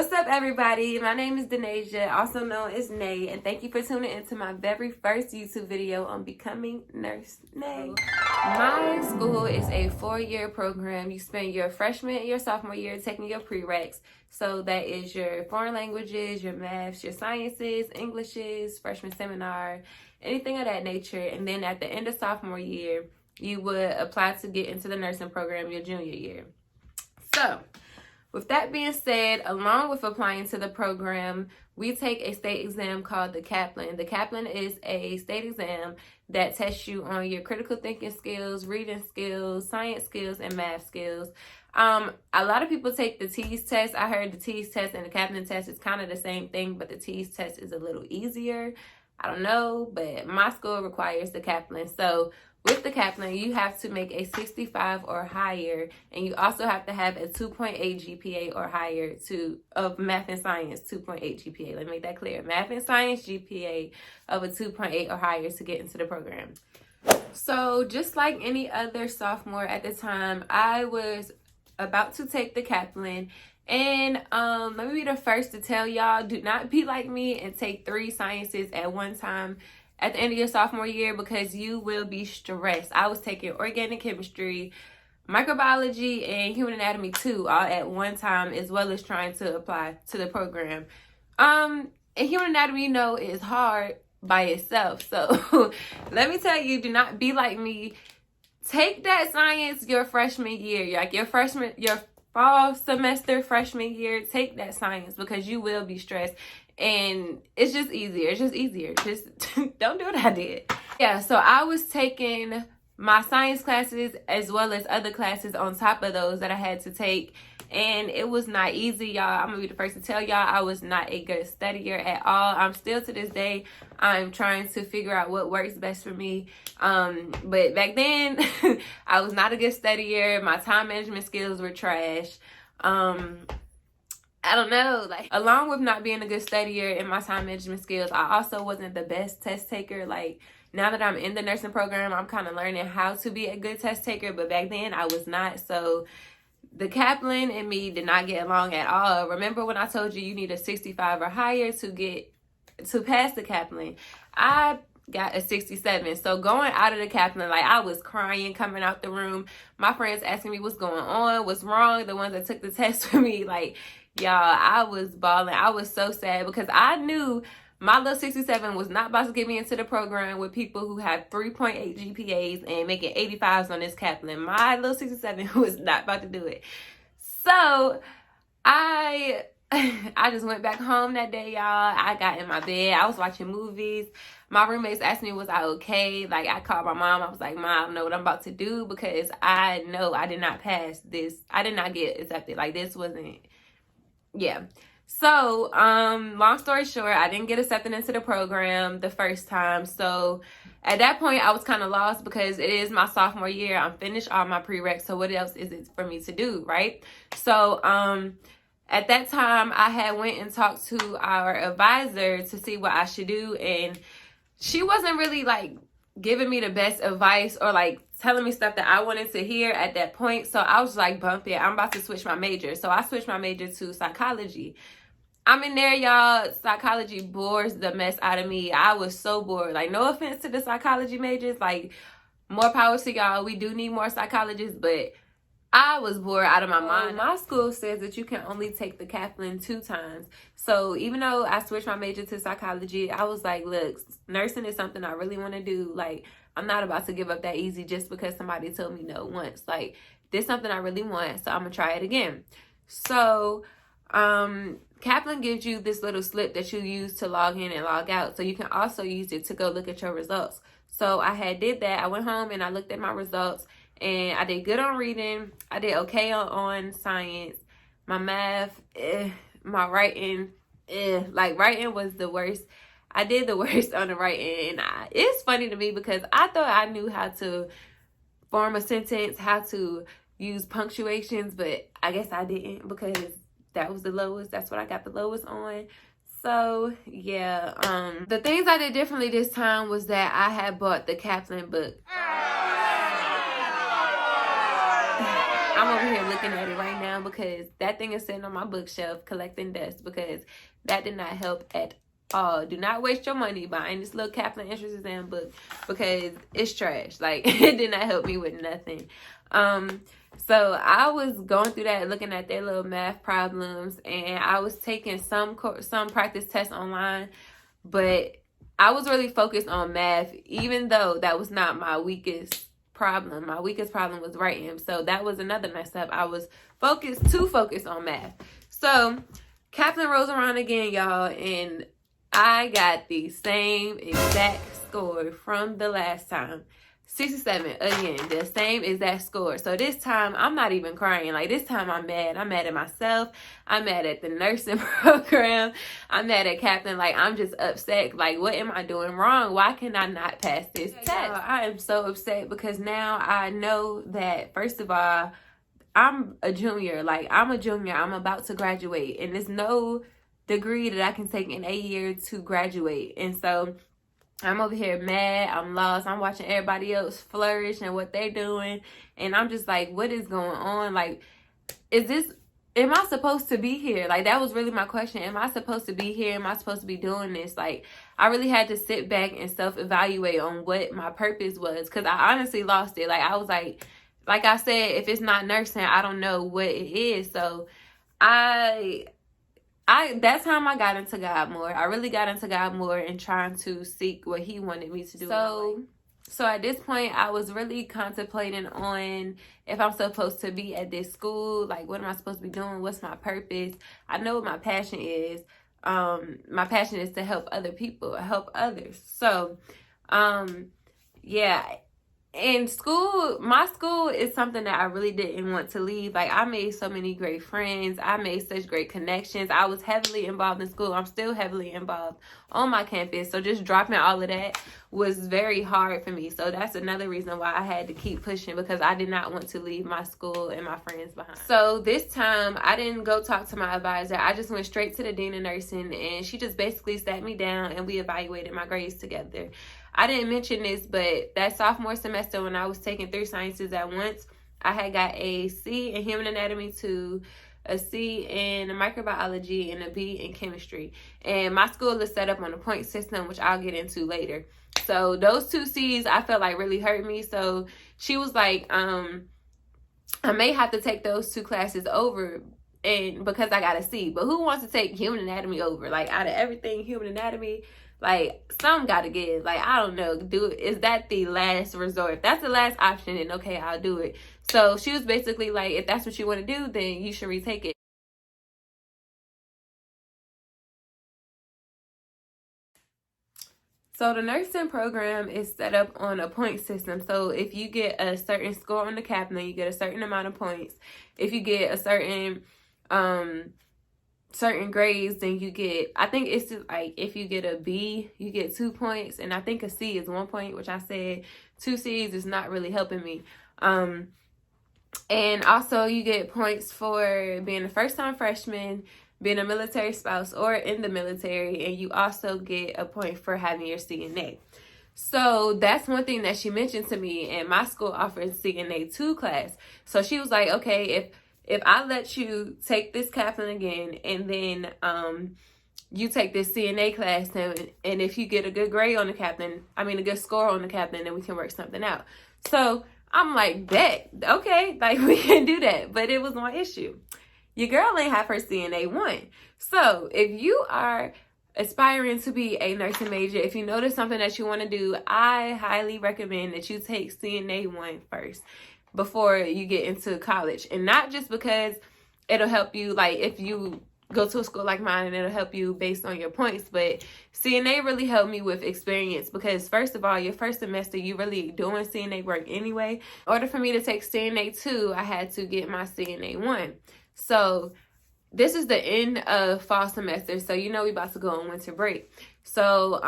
What's up, everybody? My name is Denasia, also known as Nay, and thank you for tuning into my very first YouTube video on becoming Nurse Nay. My school is a 4-year program. You spend your freshman and your sophomore year taking your prereqs. So that is your foreign languages, your maths, your sciences, Englishes, freshman seminar, anything of that nature. And then at the end of sophomore year, you would apply to get into the nursing program your junior year. So, with that being said, along with applying to the program, we take a state exam called the Kaplan. The Kaplan is a state exam that tests you on your critical thinking skills, reading skills, science skills, and math skills. A lot of people take the TEAS test. I heard the TEAS test and the Kaplan test is kind of the same thing, but the TEAS test is a little easier. I don't know, but my school requires the Kaplan. So with the Kaplan, you have to make a 65 or higher, and you also have to have a 2.8 GPA or higher of math and science, 2.8 GPA. Let me make that clear. Math and science GPA of a 2.8 or higher to get into the program. So just like any other sophomore at the time, I was about to take the Kaplan. And let me be the first to tell y'all, do not be like me and take 3 sciences at one time at the end of your sophomore year, because you will be stressed. I was taking organic chemistry, microbiology, and human anatomy too, all at one time, as well as trying to apply to the program. And human anatomy, is hard by itself. So let me tell you, do not be like me. Take that science your freshman year, like your fall semester freshman year. Take that science because you will be stressed. And it's just easier. Just don't do what I did. Yeah, so I was taking my science classes as well as other classes on top of those that I had to take. And it was not easy, y'all. I'm going to be the first to tell y'all I was not a good studier at all. I'm still to this day, I'm trying to figure out what works best for me. But back then, I was not a good studier. My time management skills were trash. I don't know, along with not being a good studier and my time management skills, I also wasn't the best test taker. Now that I'm in the nursing program, I'm kind of learning how to be a good test taker, but back then I was not. So the Kaplan and me did not get along at all. Remember when I told you need a 65 or higher to pass the Kaplan? I got a 67. So going out of the Kaplan, I was crying coming out the room. My friends asking me what's going on, what's wrong. The ones that took the test for me, y'all, I was bawling. I was so sad because I knew my little 67 was not about to get me into the program with people who have 3.8 GPAs and making 85s on this Kaplan. My little 67 was not about to do it. So I just went back home that day, y'all. I got in my bed. I was watching movies. My roommates asked me, was I okay? I called my mom. I was like, Mom, I don't know what I'm about to do because I know I did not pass this. I did not get accepted. This wasn't... Yeah. So, long story short, I didn't get accepted into the program the first time. So at that point, I was kind of lost because it is my sophomore year. I'm finished all my prereqs. So what else is it for me to do, right? So, at that time, I had went and talked to our advisor to see what I should do. And she wasn't really giving me the best advice or telling me stuff that I wanted to hear at that point. So I was bump it. I'm about to switch my major. So I switched my major to psychology. I'm in there, y'all. Psychology bores the mess out of me. I was so bored. No offense to the psychology majors. More power to y'all. We do need more psychologists, but I was bored out of my mind. My school says that you can only take the Kaplan 2 times. So even though I switched my major to psychology, I was like, look, nursing is something I really want to do. I'm not about to give up that easy just because somebody told me no once. This is something I really want, so I'm going to try it again. So Kaplan gives you this little slip that you use to log in and log out. So you can also use it to go look at your results. So I did that. I went home and I looked at my results. And I did good on reading. I did okay on science. My math, my writing, writing was the worst. I did the worst on the writing. And it's funny to me because I thought I knew how to form a sentence, how to use punctuations, but I guess I didn't because that was the lowest. That's what I got the lowest on. So yeah, the things I did differently this time was that I had bought the Kaplan book. I'm I'm over here looking at it right now because that thing is sitting on my bookshelf collecting dust because that did not help at all. Do not waste your money buying this little Kaplan entrance exam book because it's trash. Like, it did not help me with nothing. So I was going through that, looking at their little math problems, and I was taking some practice tests online, but I was really focused on math, even though that was not my weakest problem. My weakest problem was writing. So that was another mess up. I was too focused on math. So Kaplan rolls around again, y'all, and I got the same exact score from the last time. 67 again, the same exact score. So this time I'm not even crying. Like, this time I'm mad. I'm mad at myself. I'm mad at the nursing program. I'm mad at Kaplan. Like, I'm just upset. Like, what am I doing wrong? Why can I not pass this test? I am so upset because now I know that, first of all, I'm a junior. Like, I'm a junior. I'm about to graduate, and there's no degree that I can take in a year to graduate. And so I'm over here mad. I'm lost. I'm watching everybody else flourish and what they're doing. And I'm just like, what is going on? Like, am I supposed to be here? Like, that was really my question. Am I supposed to be here? Am I supposed to be doing this? Like, I really had to sit back and self-evaluate on what my purpose was. Because I honestly lost it. Like, I was like I said, if it's not nursing, I don't know what it is. So that's how I got into God more. I really got into God more and trying to seek what he wanted me to do. So at this point, I was really contemplating on if I'm supposed to be at this school. Like, what am I supposed to be doing? What's my purpose? I know what my passion is. My passion is to help other people, help others. So, yeah. And my school is something that I really didn't want to leave. Like, I made so many great friends. I made such great connections. I was heavily involved in school. I'm still heavily involved on my campus. So just dropping all of that was very hard for me. So that's another reason why I had to keep pushing, because I did not want to leave my school and my friends behind. So this time I didn't go talk to my advisor. I just went straight to the dean of nursing, and she just basically sat me down and we evaluated my grades together. I didn't mention this, but that sophomore semester when I was taking 3 sciences at once, I had got a C in human anatomy 2, a C in microbiology, and a B in chemistry. And my school is set up on a point system, which I'll get into later. So those 2 C's I felt like really hurt me. So she was like, I may have to take those 2 classes over, and because I got a C. But who wants to take human anatomy over? Like, out of everything, human anatomy, like, some gotta give. Like, I don't know. Is that the last resort? If that's the last option, then okay, I'll do it. So she was basically like, if that's what you want to do, then you should retake it. So the nursing program is set up on a point system. So if you get a certain score on the Kaplan, you get a certain amount of points. If you get a certain grades, then you get, I think it's just like, if you get a B, you get 2 points, and I think a C is 1 point, which I said 2 C's is not really helping me. And also you get points for being a first-time freshman, being a military spouse, or in the military, and you also get a point for having your CNA. So that's one thing that she mentioned to me, and my school offers CNA 2 class. So she was like, okay, if I let you take this Kaplan again, and then you take this CNA class, and if you get a good grade on the Kaplan, a good score on the Kaplan, then we can work something out. So I'm like, bet, okay, like, we can do that. But it was one issue. Your girl ain't have her CNA 1. So if you are aspiring to be a nursing major, if you know there's something that you want to do, I highly recommend that you take CNA 1 first before you get into college. And not just because it'll help you, like, if you go to a school like mine, and it'll help you based on your points, but CNA really helped me with experience, because first of all, your first semester, you really doing CNA work anyway. In order for me to take CNA 2, I had to get my CNA 1. So this is the end of fall semester, so you know we about to go on winter break. So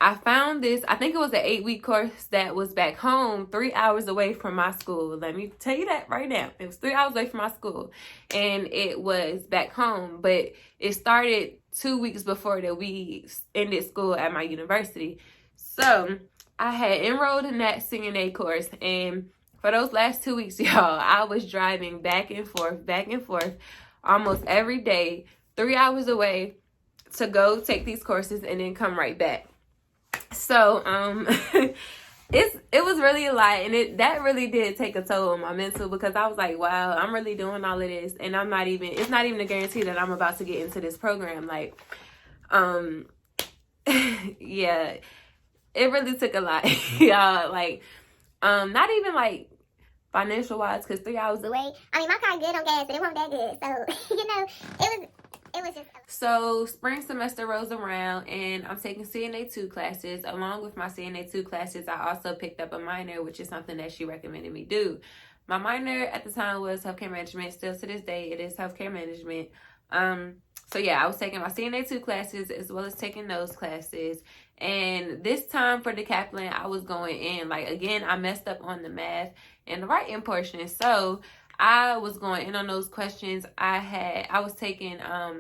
I found this, I think it was an 8-week course that was back home, 3 hours away from my school. Let me tell you that right now. It was 3 hours away from my school, and it was back home, but it started 2 weeks before that we ended school at my university. So I had enrolled in that CNA course, and For those last 2 weeks, y'all, I was driving back and forth almost every day, 3 hours away to go take these courses and then come right back. So it was really a lot, and that really did take a toll on my mental, because I was like, wow, I'm really doing all of this, and it's not even a guarantee that I'm about to get into this program. Like, yeah, it really took a lot. Y'all, like, not even like financial wise, because 3 hours away, I mean, my car good on gas, but it wasn't that good. So, you know, it was just. So spring semester rolls around, and I'm taking CNA 2 classes. Along with my CNA 2 classes, I also picked up a minor, which is something that she recommended me do. My minor at the time was healthcare management. Still to this day, it is healthcare management. So yeah, I was taking my CNA 2 classes as well as taking those classes. And this time for the Kaplan, I was going in. Like, again, I messed up on the math and the writing portion. So I was going in on those questions. I was taking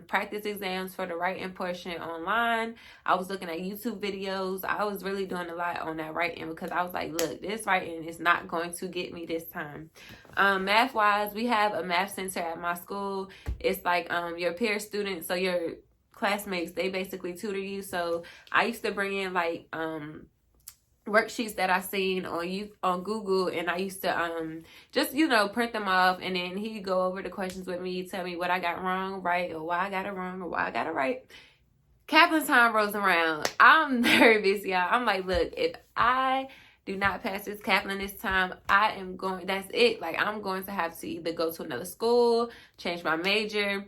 practice exams for the writing portion online. I was looking at YouTube videos. I was really doing a lot on that writing, because I was like, look, this writing is not going to get me this time. Math wise, we have a math center at my school. It's like your peer students, so your classmates, they basically tutor you. So I used to bring in like worksheets that I seen on Google, and I used to just, you know, print them off, and then he'd go over the questions with me, tell me what I got wrong, right, or why I got it wrong, or why I got it right. Kaplan time rolls around. I'm nervous, y'all. I'm like, look, if I do not pass this Kaplan this time, that's it. Like, I'm going to have to either go to another school, change my major,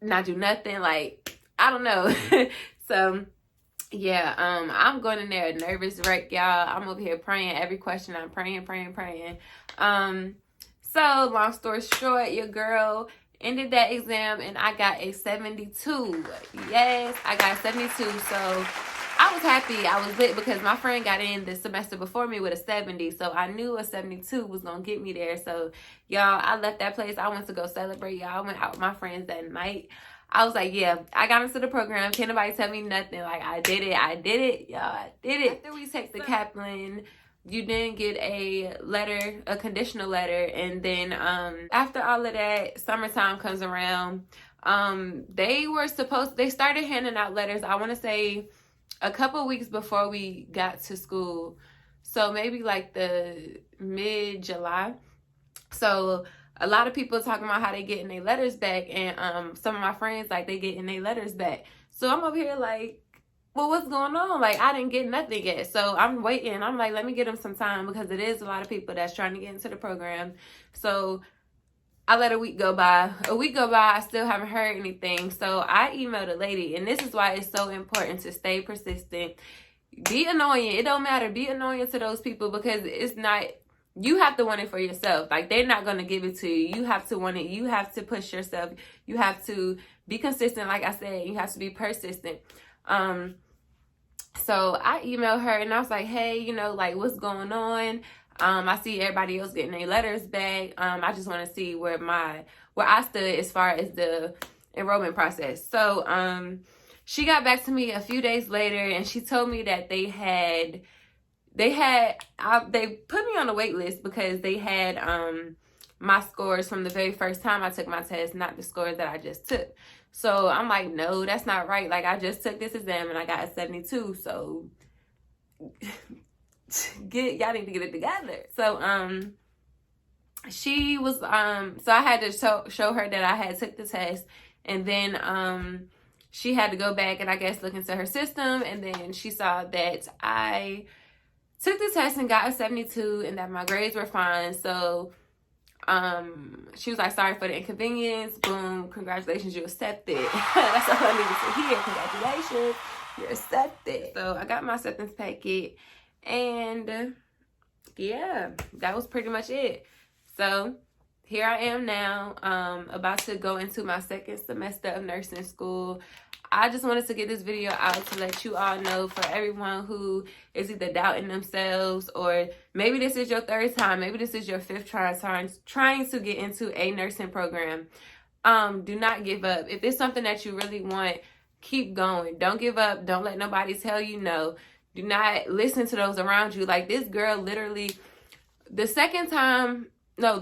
not do nothing. Like, I don't know. So yeah, I'm going in there nervous wreck, y'all. I'm over here praying every question. I'm praying. So long story short, your girl ended that exam and I got a 72. Yes, I got a 72. So I was happy. I was lit, because my friend got in the semester before me with a 70. So I knew a 72 was going to get me there. So y'all, I left that place. I went to go celebrate, y'all. I went out with my friends that night. I was like, yeah, I got into the program. Can't nobody tell me nothing. Like, I did it, y'all. I did it. After we take the Kaplan, you then get a letter, a conditional letter. And then after all of that, summertime comes around. They started handing out letters, I want to say a couple weeks before we got to school. So maybe like the mid-July. So a lot of people talking about how they getting their letters back, and some of my friends, like, they getting their letters back. So I'm over here like, well, what's going on? Like, I didn't get nothing yet. So I'm waiting. I'm like, let me give them some time, because it is a lot of people that's trying to get into the program. So I let a week go by. I still haven't heard anything. So I emailed a lady, and this is why it's so important to stay persistent. Be annoying. It don't matter. Be annoying to those people, because it's not... You have to want it for yourself. Like, they're not going to give it to you. You have to want it. You have to push yourself. You have to be consistent, like I said. You have to be persistent. So I emailed her, and I was like, hey, you know, like, what's going on? I see everybody else getting their letters back. I just want to see where I stood as far as the enrollment process. So she got back to me a few days later, and she told me that they put me on a wait list, because they had my scores from the very first time I took my test, not the scores that I just took. So I'm like, no, that's not right. Like, I just took this exam and I got a 72. So y'all need to get it together. So she was so I had to show her that I had took the test, and then she had to go back and I guess look into her system, and then she saw that I took the test and got a 72 and that my grades were fine. So she was like, sorry for the inconvenience. Boom, congratulations, you accepted. That's all I needed to hear. Congratulations, you're accepted. So I got my acceptance packet, and yeah, that was pretty much it. So here I am now, about to go into my second semester of nursing school. I just wanted to get this video out to let you all know, for everyone who is either doubting themselves, or maybe this is your third time, maybe this is your fifth trying to get into a nursing program. Do not give up. If it's something that you really want, keep going. Don't give up. Don't let nobody tell you no. Do not listen to those around you. Like, this girl literally the second time that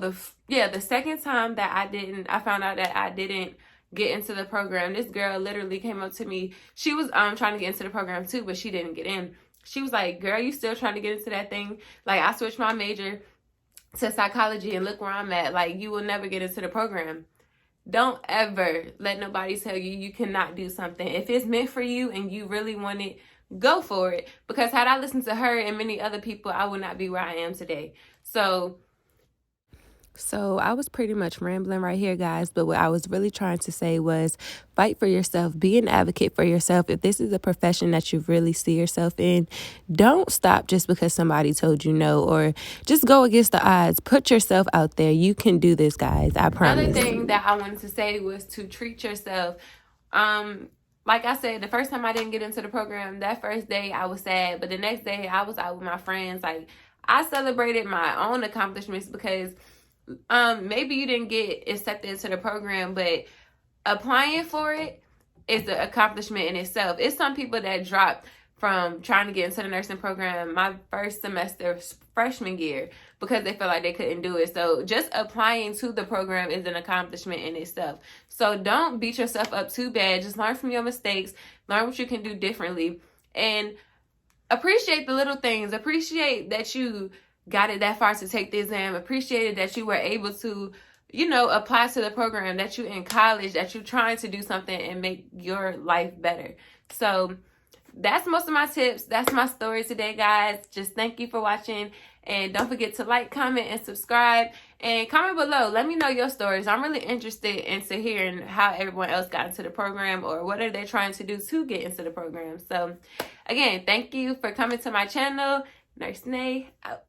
I found out that I didn't get into the program, this girl literally came up to me. She was trying to get into the program too, but she didn't get in. She was like, girl, you still trying to get into that thing? Like, I switched my major to psychology and look where I'm at. Like, you will never get into the program. Don't ever let nobody tell you you cannot do something. If it's meant for you and you really want it, go for it. Because had I listened to her and many other people, I would not be where I am today. So I was pretty much rambling right here, guys, but what I was really trying to say was fight for yourself, be an advocate for yourself. If this is a profession that you really see yourself in, don't stop just because somebody told you no, or just go against the odds. Put yourself out there. You can do this, guys. I promise. Another thing that I wanted to say was to treat yourself. Like I said, the first time I didn't get into the program, that first day I was sad, but the next day I was out with my friends. Like, I celebrated my own accomplishments because maybe you didn't get accepted into the program, but applying for it is an accomplishment in itself. It's some people that dropped from trying to get into the nursing program my first semester freshman year because they felt like they couldn't do it. So just applying to the program is an accomplishment in itself. So don't beat yourself up too bad. Just learn from your mistakes, learn what you can do differently, and appreciate the little things. Appreciate that you got it that far to take the exam. Appreciated that you were able to, apply to the program, that you're in college, that you're trying to do something and make your life better. So that's most of my tips. That's my story today, guys. Just thank you for watching. And don't forget to like, comment, and subscribe. And comment below. Let me know your stories. I'm really interested into hearing how everyone else got into the program, or what are they trying to do to get into the program. So, again, thank you for coming to my channel. Nurse Nay, out.